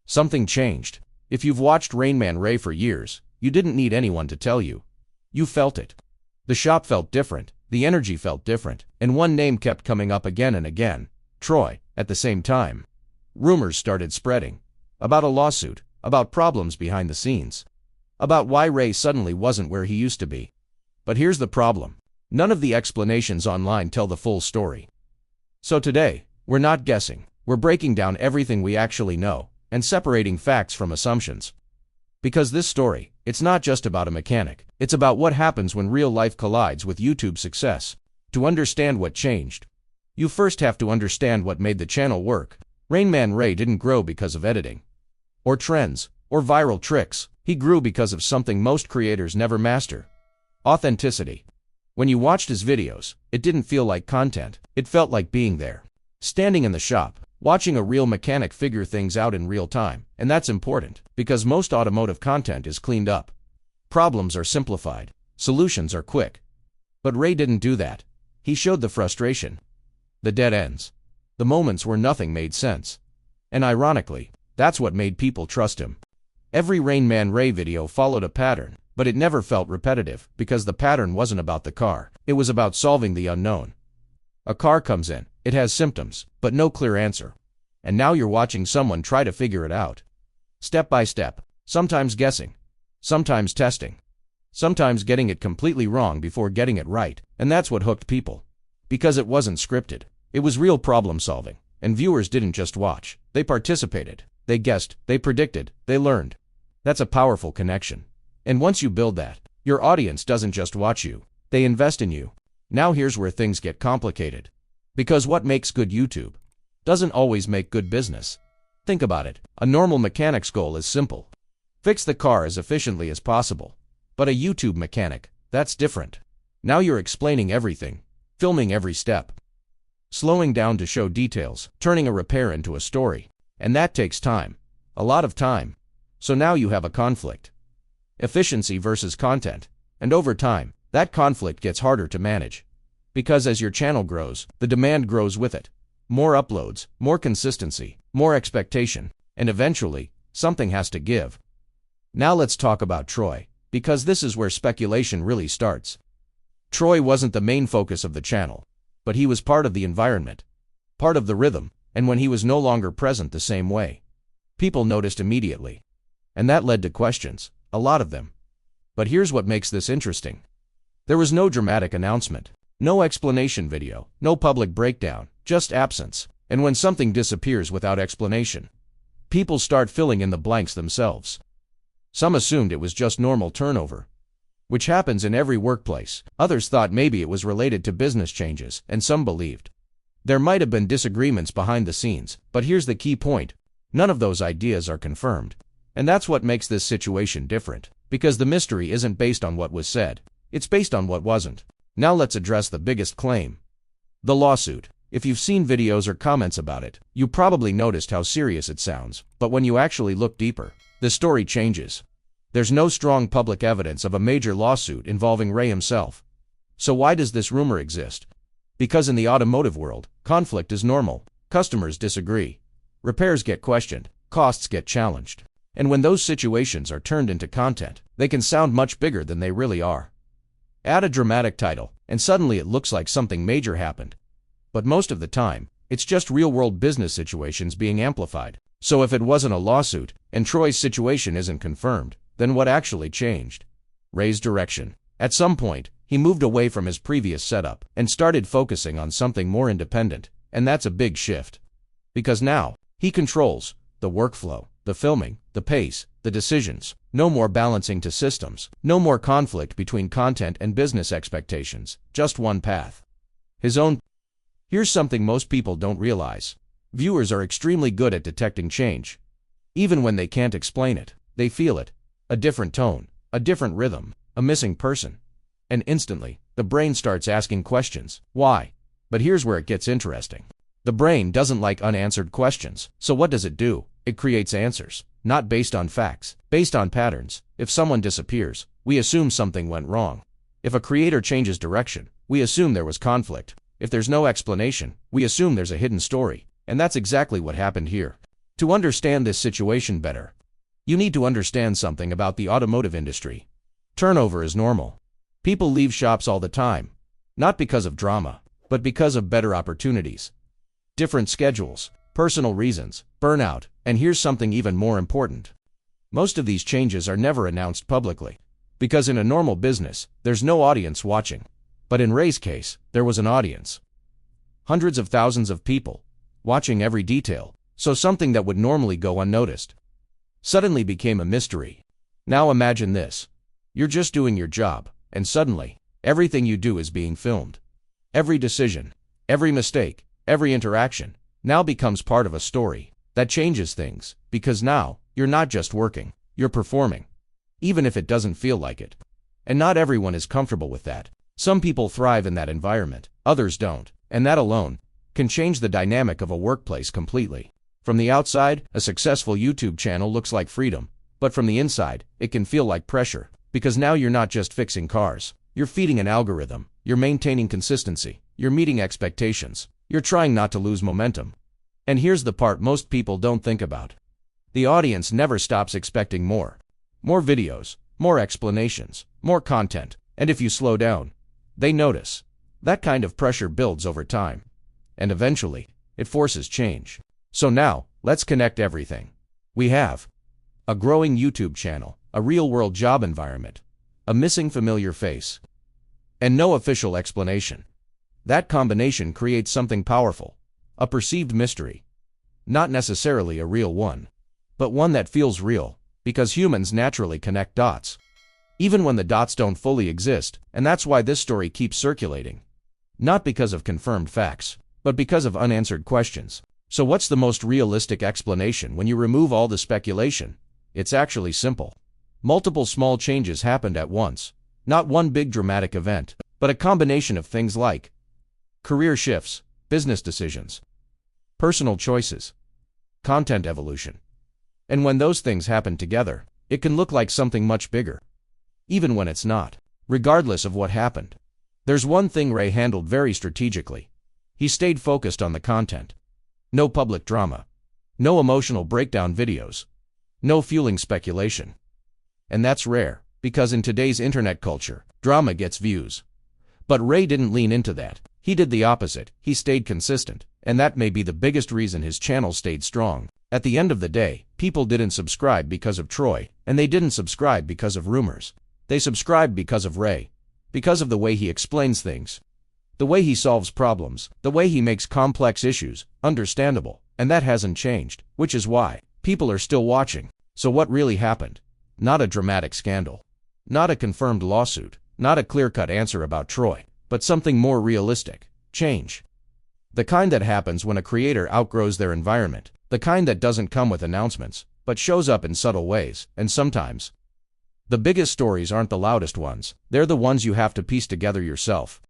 Something changed. If you've watched Rainman Ray for years, you didn't need anyone to tell you. You felt it. The shop felt different, the energy felt different, and one name kept coming up again and again: Troy. At the same time, rumors started spreading. About a lawsuit, about problems behind the scenes, about why Ray suddenly wasn't where he used to be. But here's the problem. None of the explanations online tell the full story. So today, we're not guessing. We're breaking down everything we actually know, and separating facts from assumptions. Because this story, it's not just about a mechanic. It's about what happens when real life collides with YouTube success. To understand what changed, you first have to understand what made the channel work. Rainman Ray didn't grow because of editing, or trends, or viral tricks. He grew because of something most creators never master: authenticity. When you watched his videos, it didn't feel like content. It felt like being there, standing in the shop, watching a real mechanic figure things out in real time. And that's important, because most automotive content is cleaned up. Problems are simplified. Solutions are quick. But Ray didn't do that. He showed the frustration, the dead ends, the moments where nothing made sense. And ironically, that's what made people trust him. Every Rainman Ray video followed a pattern, but it never felt repetitive, because the pattern wasn't about the car. It was about solving the unknown. A car comes in, it has symptoms, but no clear answer. And now you're watching someone try to figure it out. Step by step, sometimes guessing, sometimes testing, sometimes getting it completely wrong before getting it right. And that's what hooked people. Because it wasn't scripted. It was real problem solving. And viewers didn't just watch. They participated. They guessed. They predicted. They learned. That's a powerful connection. And once you build that, your audience doesn't just watch you. They invest in you. Now here's where things get complicated. Because what makes good YouTube doesn't always make good business. Think about it. A normal mechanic's goal is simple: fix the car as efficiently as possible. But a YouTube mechanic, that's different. Now you're explaining everything, filming every step, slowing down to show details, turning a repair into a story. And that takes time. A lot of time. So now you have a conflict. Efficiency versus content. And over time, that conflict gets harder to manage. Because as your channel grows, the demand grows with it. More uploads, more consistency, more expectation, and eventually, something has to give. Now let's talk about Troy, because this is where speculation really starts. Troy wasn't the main focus of the channel, but he was part of the environment, part of the rhythm, and when he was no longer present the same way, people noticed immediately. And that led to questions, a lot of them. But here's what makes this interesting. There was no dramatic announcement, no explanation video, no public breakdown, just absence. And when something disappears without explanation, people start filling in the blanks themselves. Some assumed it was just normal turnover, which happens in every workplace. Others thought maybe it was related to business changes, and some believed there might have been disagreements behind the scenes. But here's the key point. None of those ideas are confirmed. And that's what makes this situation different. Because the mystery isn't based on what was said. It's based on what wasn't. Now let's address the biggest claim: the lawsuit. If you've seen videos or comments about it, you probably noticed how serious it sounds. But when you actually look deeper, the story changes. There's no strong public evidence of a major lawsuit involving Ray himself. So why does this rumor exist? Because in the automotive world, conflict is normal. Customers disagree. Repairs get questioned. Costs get challenged. And when those situations are turned into content, they can sound much bigger than they really are. Add a dramatic title, and suddenly it looks like something major happened. But most of the time, it's just real-world business situations being amplified. So if it wasn't a lawsuit, and Troy's situation isn't confirmed, then what actually changed? Ray's direction. At some point, he moved away from his previous setup and started focusing on something more independent. And that's a big shift. Because now, he controls the workflow, the filming, the pace, the decisions. No more balancing to systems. No more conflict between content and business expectations. Just one path. His own. Here's something most people don't realize. Viewers are extremely good at detecting change. Even when they can't explain it, they feel it. A different tone, a different rhythm, a missing person. And instantly, the brain starts asking questions. Why? But here's where it gets interesting. The brain doesn't like unanswered questions. So what does it do? It creates answers. Not based on facts, based on patterns. If someone disappears, we assume something went wrong. If a creator changes direction, we assume there was conflict. If there's no explanation, we assume there's a hidden story. And that's exactly what happened here. To understand this situation better, you need to understand something about the automotive industry. Turnover is normal. People leave shops all the time, not because of drama, but because of better opportunities. Different schedules, personal reasons, burnout, and here's something even more important. Most of these changes are never announced publicly, because in a normal business, there's no audience watching. But in Ray's case, there was an audience. Hundreds of thousands of people, watching every detail, so something that would normally go unnoticed suddenly became a mystery. Now imagine this. You're just doing your job, and suddenly, everything you do is being filmed. Every decision, every mistake, every interaction, now becomes part of a story. That changes things, because now, you're not just working, you're performing. Even if it doesn't feel like it. And not everyone is comfortable with that. Some people thrive in that environment, others don't, and that alone can change the dynamic of a workplace completely. From the outside, a successful YouTube channel looks like freedom, but from the inside, it can feel like pressure, because now you're not just fixing cars, you're feeding an algorithm, you're maintaining consistency, you're meeting expectations, you're trying not to lose momentum. And here's the part most people don't think about. The audience never stops expecting more. More videos, more explanations, more content, and if you slow down, they notice. That kind of pressure builds over time. And eventually, it forces change. So now, let's connect everything. We have a growing YouTube channel, a real-world job environment, a missing familiar face, and no official explanation. That combination creates something powerful, a perceived mystery. Not necessarily a real one, but one that feels real, because humans naturally connect dots. Even when the dots don't fully exist, and that's why this story keeps circulating. Not because of confirmed facts, but because of unanswered questions. So what's the most realistic explanation when you remove all the speculation? It's actually simple. Multiple small changes happened at once. Not one big dramatic event, but a combination of things like career shifts, business decisions, personal choices, content evolution. And when those things happen together, it can look like something much bigger. Even when it's not. Regardless of what happened. There's one thing Ray handled very strategically. He stayed focused on the content. No public drama. No emotional breakdown videos. No fueling speculation. And that's rare, because in today's internet culture, drama gets views. But Ray didn't lean into that. He did the opposite. He stayed consistent, and that may be the biggest reason his channel stayed strong. At the end of the day, people didn't subscribe because of Troy, and they didn't subscribe because of rumors. They subscribed because of Ray. Because of the way he explains things. The way he solves problems, the way he makes complex issues understandable, and that hasn't changed, which is why people are still watching. So what really happened? Not a dramatic scandal. Not a confirmed lawsuit. Not a clear-cut answer about Troy, but something more realistic. Change. The kind that happens when a creator outgrows their environment. The kind that doesn't come with announcements, but shows up in subtle ways, and sometimes the biggest stories aren't the loudest ones. They're the ones you have to piece together yourself.